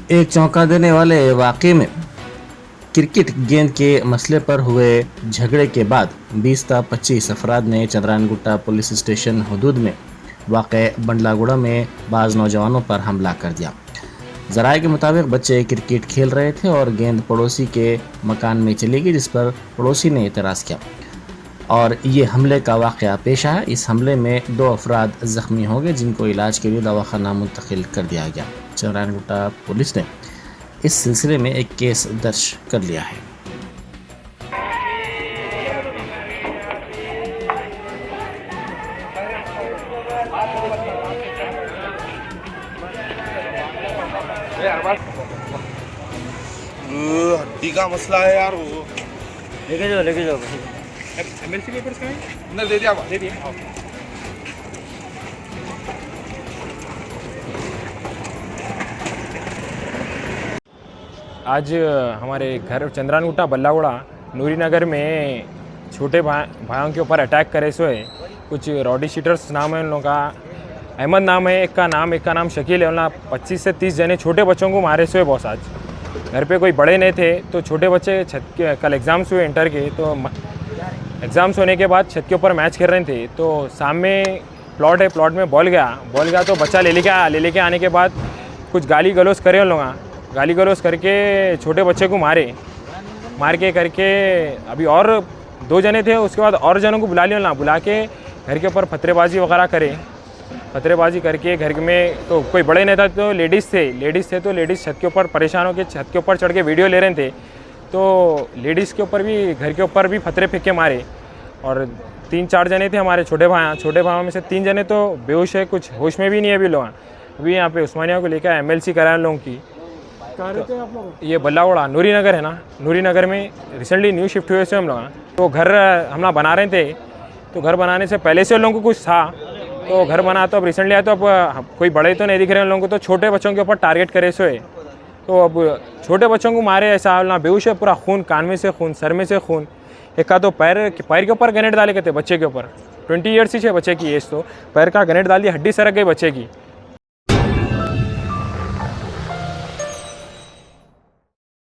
एक चौंका देने वाले वाकये में क्रिकेट गेंद के मसले पर हुए झगड़े के बाद 20 ता 25 अफराद ने चंद्रानगुट्टा पुलिस स्टेशन हदूद में वाक़ बंडलागुड़ा में बाज़ नौजवानों पर हमला कर दिया। ज़राए के मुताबिक बच्चे क्रिकेट खेल रहे थे और गेंद पड़ोसी के मकान में चली गई, जिस पर पड़ोसी ने एतराज़ किया और ये हमले का वाक़या पेश आया। इस हमले में 2 अफराद ज़ख्मी हो गए, जिनको इलाज के लिए दवाखाना मुंतकिल कर दिया गया। चंद्रानगुट्टा पुलिस ने इस सिलसिले में एक केस दर्ज कर लिया है। हड्डी का मसला है यार। वो लेके जाओ एमएलसी पेपर्स कहाँ हैं? अंदर दे दिया, दे दिया। आज हमारे घर चंद्रानगुट्टा बल्लागुड़ा नूरी नगर में छोटे भाइयों के ऊपर अटैक करे सोए कुछ रॉडी शीटर्स नाम है उन लोगों का। अहमद नाम है एक का नाम शकील है। उन्होंने 25 से 30 जने छोटे बच्चों को मारे सोए बॉस। आज घर पे कोई बड़े नहीं थे तो छोटे बच्चे छत के कल एग्ज़ाम्स हुए इंटर के, तो एग्ज़ाम्स होने के बाद छत के ऊपर मैच खेल रहे थे। तो सामने प्लॉट है, प्लॉट में बॉल गया तो बच्चा ले लेके आने के बाद कुछ गाली गलौज करे उन लोग। गाली गलौज करके छोटे बच्चे को मार के करके अभी और 2 जने थे। उसके बाद और जनों को बुला लिया, बुला के घर के ऊपर पत्थरबाजी वगैरह करे। पत्थरबाजी करके घर में तो कोई बड़े नहीं था, तो लेडीज़ थे तो लेडीज़ छत के ऊपर परेशान होकर छत के ऊपर चढ़ के वीडियो ले रहे थे। तो लेडीज़ के ऊपर भी घर के ऊपर भी पत्थरे फेंक के मारे। और 3-4 जने थे हमारे छोटे भाइयों में से 3 जने तो बेहोश है, कुछ होश में भी नहीं है अभी लोग। अभी यहाँ पे उस्मानिया को लेकर एमएलसी कराए लोगों की। तो आप लोग ये बल्लागुड़ा नूरी नगर है ना, नूरी नगर में रिसेंटली न्यू शिफ्ट हुए से हम लोग। तो घर हम लोग बना रहे थे, तो घर बनाने से पहले से लोगों को कुछ था, तो घर बना तो अब रिसेंटली आया, तो अब कोई बड़े तो नहीं दिख रहे हैं लोगों को, तो छोटे बच्चों के ऊपर टारगेट करे सोए। तो अब छोटे बच्चों को मारे ऐसा ना, बेहोश है, पूरा खून, कान में से खून, सर में से खून। एक का तो पैर के ऊपर ग्रेनेड डाले थे बच्चे के ऊपर। 20 ईयर्स ही है बच्चे की एज, तो पैर का ग्रेनेड डाल दिया, हड्डी सरक गई बच्चे की।